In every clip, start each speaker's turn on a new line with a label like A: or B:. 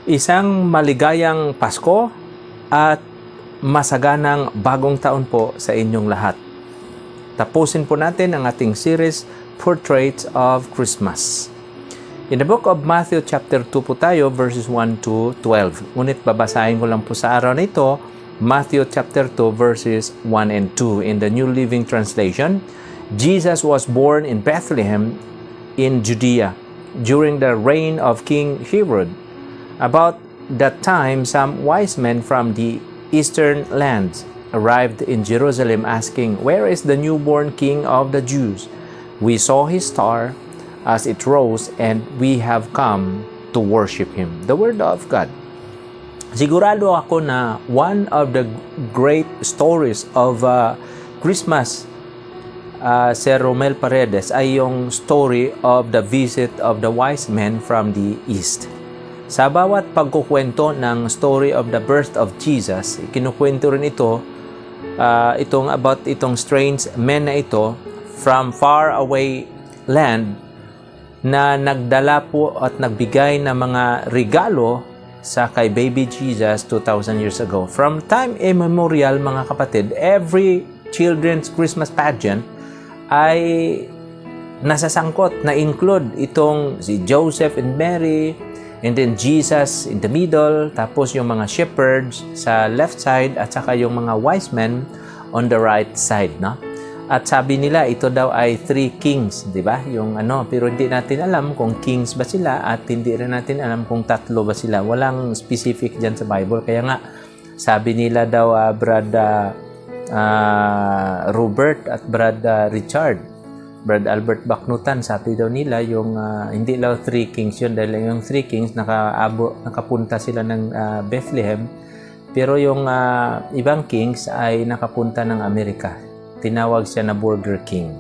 A: Isang maligayang Pasko at masaganang bagong taon po sa inyong lahat. Tapusin po natin ang ating series, Portraits of Christmas. In the book of Matthew chapter 2 po tayo, verses 1 to 12. Ngunit babasahin ko lang po sa araw na ito, Matthew chapter 2 verses 1 and 2 in the New Living Translation. Jesus was born in Bethlehem in Judea during the reign of King Herod. About that time, some wise men from the eastern lands arrived in Jerusalem asking, "Where is the newborn King of the Jews? We saw his star as it rose and we have come to worship him." The word of God. Sigurado ako na one of the great stories of Christmas, Sir Romel Paredes, ay yung story of the visit of the wise men from the east. Sa bawat pagkukwento ng story of the birth of Jesus, kinukwento rin ito, itong strange men na ito from far away land na nagdala po at nagbigay ng mga regalo sa kay baby Jesus 2,000 years ago. From time immemorial, mga kapatid, every children's Christmas pageant ay nasasangkot, na include itong si Joseph and Mary, and then Jesus in the middle, tapos yung mga shepherds sa left side, at saka yung mga wise men on the right side, no? At sabi nila, ito daw ay three kings, di ba? Pero hindi natin alam kung kings ba sila, at hindi rin natin alam kung tatlo ba sila. Walang specific dyan sa Bible. Kaya nga, sabi nila daw, Brad Robert at Brad Richard, Brad Albert Baknutan, sabi daw nila yung hindi daw three kings yun, dahil yung three kings nakapunta sila ng Bethlehem, pero yung ibang kings ay nakapunta ng Amerika. Tinawag siya na Burger King.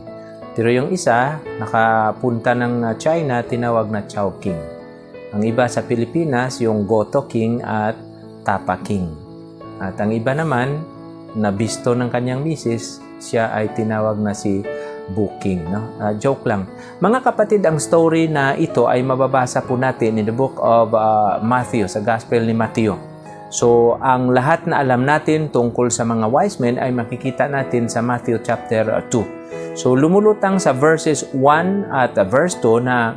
A: Pero yung isa nakapunta ng China, tinawag na Chow King. Ang iba sa Pilipinas, yung Goto King at Tapa King. At ang iba naman, nabisto ng kanyang misis, siya ay tinawag na si Booking, no? Joke lang. Mga kapatid, ang story na ito ay mababasa po natin in the book of Matthew, sa Gospel ni Matthew. So, ang lahat na alam natin tungkol sa mga wise men ay makikita natin sa Matthew chapter 2. So, lumulutang sa verses 1 at verse 2 na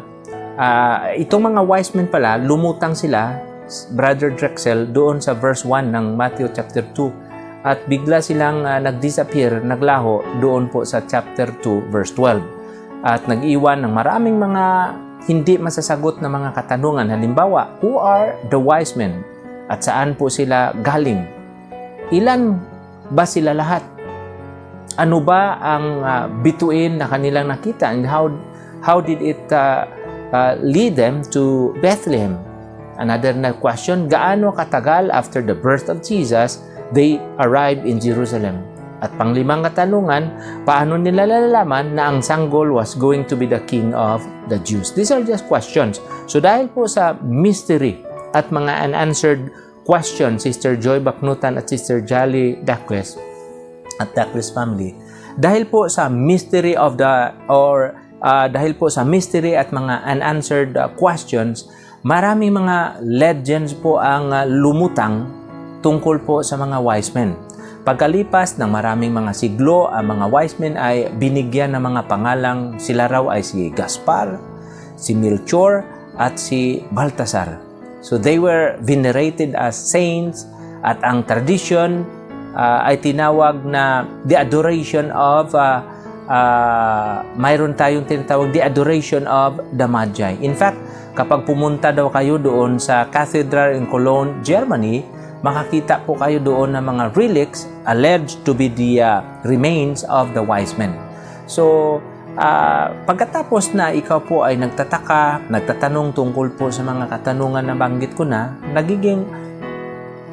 A: itong mga wise men pala, lumutang sila, Brother Drexel, doon sa verse 1 ng Matthew chapter 2. At bigla silang nag-disappear, naglaho doon po sa chapter 2 verse 12. At nag-iwan ng maraming mga hindi masasagot na mga katanungan. Halimbawa, who are the wise men? At saan po sila galing? Ilan ba sila lahat? Ano ba ang bituin na kanilang nakita? And how did it lead them to Bethlehem? Another question, gaano katagal after the birth of Jesus they arrived in Jerusalem? At panglimang katanungan, paano nila nalalaman na ang sanggol was going to be the king of the Jews? These are just questions. So dahil po sa mystery at mga unanswered questions, Sister Joy Baknutan at Sister Jolly Dacres at Dacres family, dahil po sa mystery dahil po sa mystery at mga unanswered questions, maraming mga legends po ang lumutang tungkol po sa mga wise men. Pagkalipas ng maraming mga siglo, ang mga wise men ay binigyan ng mga pangalang sila raw ay si Gaspar, si Melchor, at si Baltasar. So they were venerated as saints, at ang tradition ay tinawag na the adoration of mayroon tayong tinatawag the adoration of the Magi. In fact, kapag pumunta daw kayo doon sa cathedral in Cologne, Germany, makakita po kayo doon ng mga relics alleged to be the remains of the wise men. So, pagkatapos na ikaw po ay nagtatanong tungkol po sa mga katanungan na banggit ko na, nagiging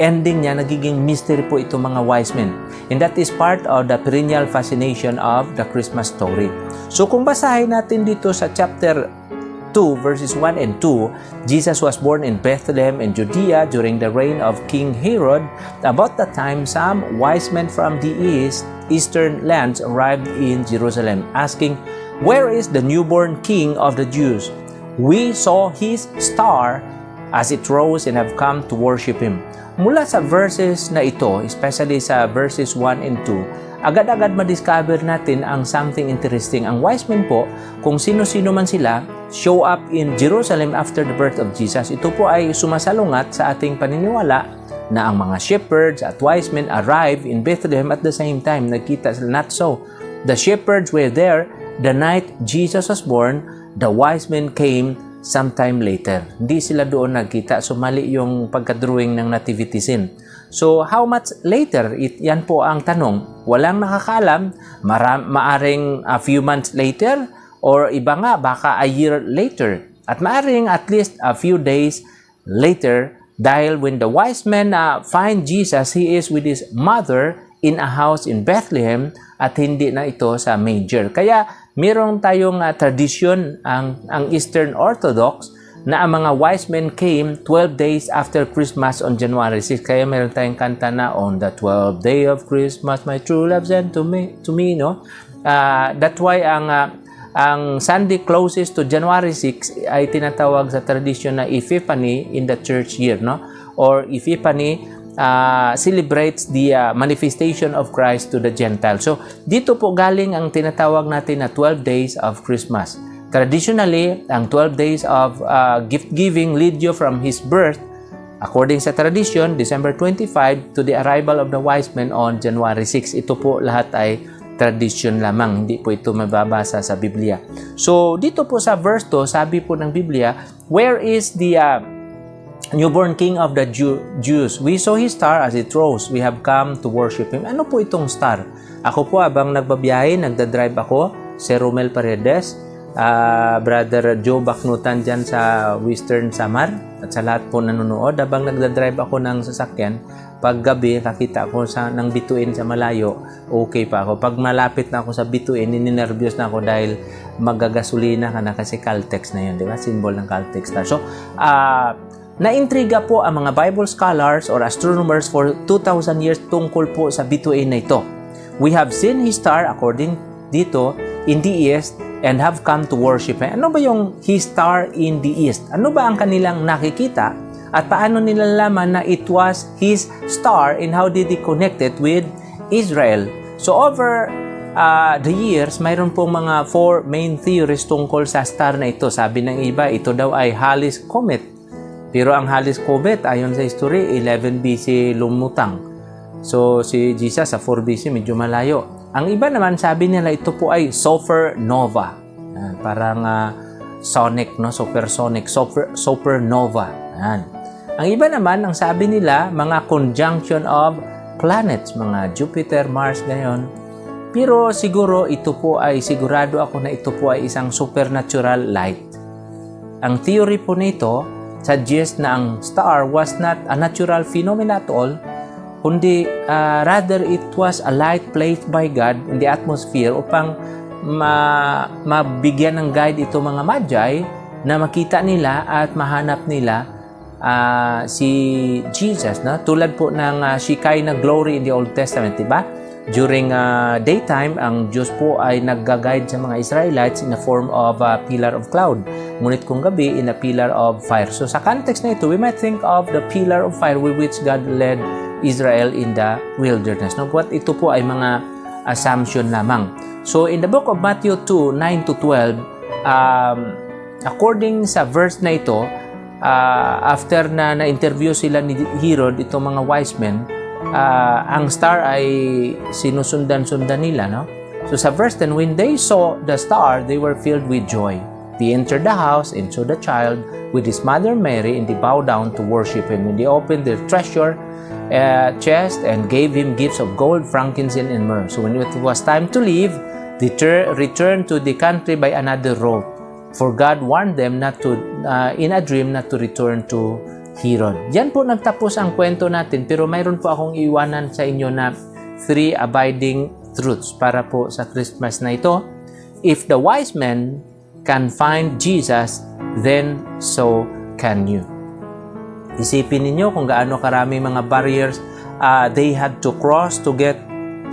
A: ending niya, nagiging mystery po itong mga wise men. And that is part of the perennial fascination of the Christmas story. So, kung basahin natin dito sa chapter 2 verses 1 and 2, Jesus was born in Bethlehem in Judea during the reign of King Herod. About that time, some wise men from the eastern lands arrived in Jerusalem, asking, "Where is the newborn King of the Jews? We saw his star as it rose and have come to worship Him. Mula sa verses na ito, especially sa verses 1 and 2, agad-agad madiscover natin ang something interesting. Ang wise men po, kung sino-sino man sila, show up in Jerusalem after the birth of Jesus. Ito po ay sumasalungat sa ating paniniwala na ang mga shepherds at wise men arrive in Bethlehem at the same time. Nagkita sila. Not so. The shepherds were there the night Jesus was born. The wise men came sometime later. Hindi sila doon nagkita. So, mali yung pagka-drawing ng nativity scene. So, how much later? Yan po ang tanong. Walang nakakaalam. Maaring a few months later or iba nga, baka a year later. At maaring at least a few days later dahil when the wise men find Jesus, He is with His mother in a house in Bethlehem at hindi na ito sa manger. Kaya meron tayong tradition ang Eastern Orthodox na ang mga wise men came 12 days after Christmas on January 6. Kaya meron tayong kanta na on the 12th day of Christmas my true love sent to me, no? That's why ang Sunday closest to January 6 ay tinatawag sa tradition na Epiphany in the church year, no? Or Epiphany celebrates the manifestation of Christ to the Gentiles. So, dito po galing ang tinatawag natin na 12 days of Christmas. Traditionally, ang 12 days of gift-giving lead you from His birth, according sa tradition, December 25 to the arrival of the wise men on January 6. Ito po lahat ay tradition lamang, hindi po ito mababasa sa Biblia. So, dito po sa verse 2, sabi po ng Biblia, where is the newborn king of the Jews? We saw His star as it rose. We have come to worship Him. Ano po itong star? Ako po, abang nagbabiyahe, nagdadrive ako, si Romel Paredes, Brother Joe Baknutan dyan sa Western Samar, at sa lahat po nanonood, abang nagdadrive ako ng sasakyan, pag gabi, nakita ko ng bituin sa malayo, okay pa ako. Pag malapit na ako sa bituin, ninervyos na ako dahil magagasolina ka na kasi Caltex na yun, di ba? Symbol ng Caltex star. So, naintriga po ang mga Bible scholars or astronomers for 2,000 years tungkol po sa bituin na ito. We have seen His star, according dito, in the east and have come to worship Him. Ano ba yung His star in the east? Ano ba ang kanilang nakikita? At paano nila nalaman na it was His star and how did He connect it with Israel? So over the years, mayroon pong mga 4 main theories tungkol sa star na ito. Sabi ng iba, ito daw ay Halley's Comet. Pero ang Halley's Comet, ayon sa history, 11 BC lumutang. So, si Jesus sa 4 BC, medyo malayo. Ang iba naman, sabi nila, ito po ay supernova. Parang sonic, no? Supersonic, supernova. Ang iba naman, ang sabi nila, mga conjunction of planets, mga Jupiter, Mars, ganyan. Pero siguro, ito po ay, sigurado ako na ito po ay isang supernatural light. Ang theory po nito, suggests na ang star was not a natural phenomenon at all, kundi rather it was a light placed by God in the atmosphere upang mabigyan ng guide ito mga magi na makita nila at mahanap nila si Jesus, no? Tulad po ng Shekinah glory in the Old Testament, diba? During daytime, ang Diyos po ay nagga-guide sa mga Israelites in the form of a pillar of cloud. Ngunit kung gabi, in a pillar of fire. So sa context na ito, we might think of the pillar of fire with which God led Israel in the wilderness. No? But ito po ay mga assumption lamang. So in the book of Matthew 2, 9 to 12, according sa verse na ito, after na interview sila ni Herod, itong mga wise men, ang star ay sinusundan-sundan nila, no? So sa verse 10, when they saw the star, they were filled with joy. They entered the house and saw the child with his mother Mary, and they bowed down to worship Him. When they opened their treasure chest and gave Him gifts of gold, frankincense, and myrrh. So when it was time to leave, they returned to the country by another road. For God warned them not to, in a dream, not to return to Herod. Diyan po nagtapos ang kwento natin, pero mayroon po akong iwanan sa inyo na 3 abiding truths para po sa Christmas na ito. If the wise men can find Jesus, then so can you. Isipin ninyo kung gaano karami mga barriers they had to cross to get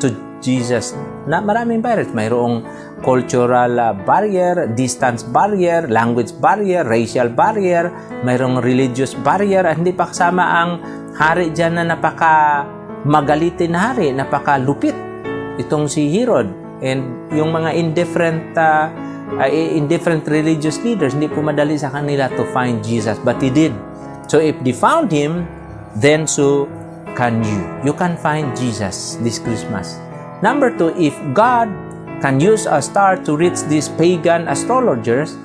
A: to Jesus. Na maraming barriers. Mayroong cultural barrier, distance barrier, language barrier, racial barrier, mayroong religious barrier, at hindi pa kasama ang hari dyan na napaka magalitin na hari, napaka lupit. Itong si Herod and yung mga indifferent religious leaders, hindi po madali sa kanila to find Jesus, but he did. So if they found him, then so can you. You can find Jesus this Christmas. Number 2, if God can use a star to reach these pagan astronomers,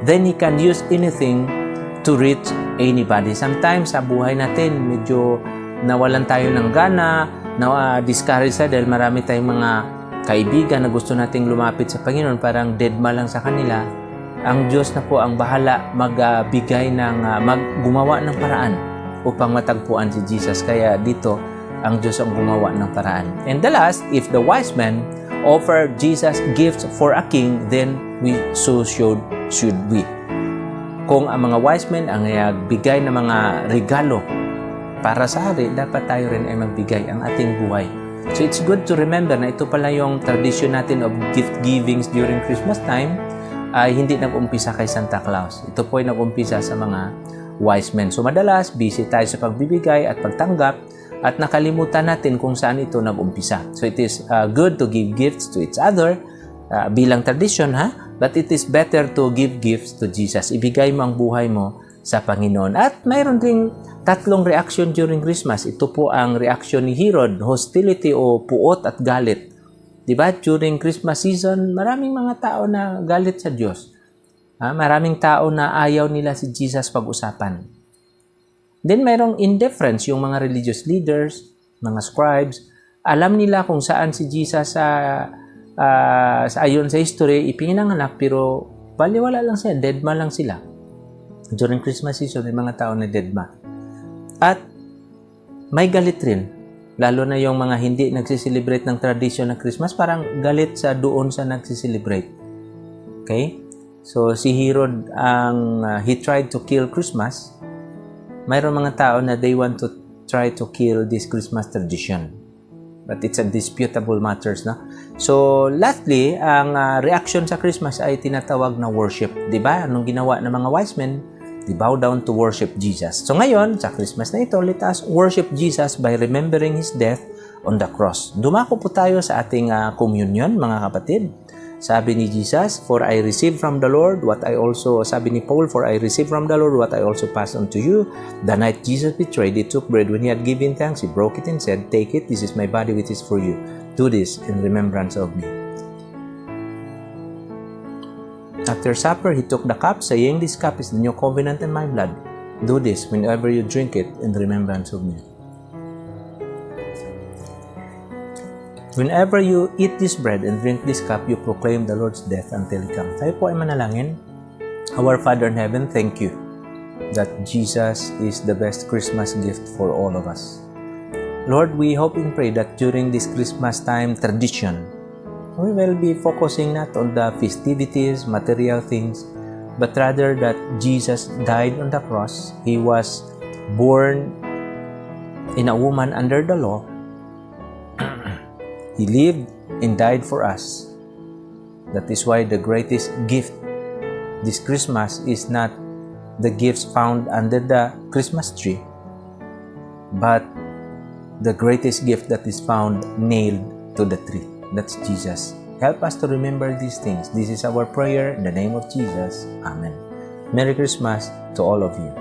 A: then He can use anything to reach anybody. Sometimes sa buhay natin, medyo nawalan tayo ng gana, discourage sa dahil marami tayong mga kaibigan na gusto nating lumapit sa Panginoon, parang deadma lang sa kanila. Ang Diyos na po ang bahala magbigay ng, gumawa ng paraan upang matagpuan si Jesus. Kaya dito, ang Diyos ang gumawa ng paraan. And the last, if the wise men offer Jesus gifts for a king, then we so should we. Kung ang mga wise men ang bigay ng mga regalo para sa hari, dapat tayo rin ay magbigay ang ating buhay. So it's good to remember na ito pala yung tradition natin of gift givings during Christmas time, ay hindi nag-umpisa kay Santa Claus. Ito po ay nag-umpisa sa mga wise men. So madalas, busy tayo sa pagbibigay at pagtanggap at nakalimutan natin kung saan ito nag-umpisa. So it is good to give gifts to each other bilang tradition, but it is better to give gifts to Jesus. Ibigay mo ang buhay mo sa Panginoon. At mayroon ding 3 reaction during Christmas. Ito po ang reaction ni Herod, hostility o puot at galit. Diba? During Christmas season, maraming mga tao na galit sa Diyos. Maraming tao na ayaw nila si Jesus pag-usapan. Then mayroong indifference, yung mga religious leaders, mga scribes, alam nila kung saan si Jesus ayon sa history, ipinanganak, pero baliwala lang sila, deadma lang sila. During Christmas season, may mga tao na deadma. At may galit rin, lalo na yung mga hindi nagsiselebrate ng tradition ng Christmas, parang galit sa doon sa nagsiselebrate. Okay? So, si Herod, he tried to kill Christmas. Mayroon mga tao na they want to try to kill this Christmas tradition. But it's a disputable matters, no? So, lastly, ang reaction sa Christmas ay tinatawag na worship. Diba? Anong ginawa ng mga wise men? They bow down to worship Jesus. So, ngayon, sa Christmas na ito, let us worship Jesus by remembering His death on the cross. Dumako po tayo sa ating communion, mga kapatid. Sabi ni Jesus, for I received from the Lord what I also, sabi ni Paul, for I received from the Lord what I also passed on to you. The night Jesus betrayed, He took bread. When He had given thanks, He broke it and said, take it, this is my body which is for you. Do this in remembrance of me. After supper, He took the cup, saying, this cup is the new covenant in my blood. Do this whenever you drink it in remembrance of me. Whenever you eat this bread and drink this cup, you proclaim the Lord's death until He comes. Tayo po ay manalangin. Our Father in heaven, thank you that Jesus is the best Christmas gift for all of us. Lord, we hope and pray that during this Christmas time tradition, we will be focusing not on the festivities, material things, but rather that Jesus died on the cross. He was born in a woman under the law. He lived and died for us. That is why the greatest gift this Christmas is not the gifts found under the Christmas tree, but the greatest gift that is found nailed to the tree. That's Jesus. Help us to remember these things. This is our prayer in the name of Jesus. Amen. Merry Christmas to all of you.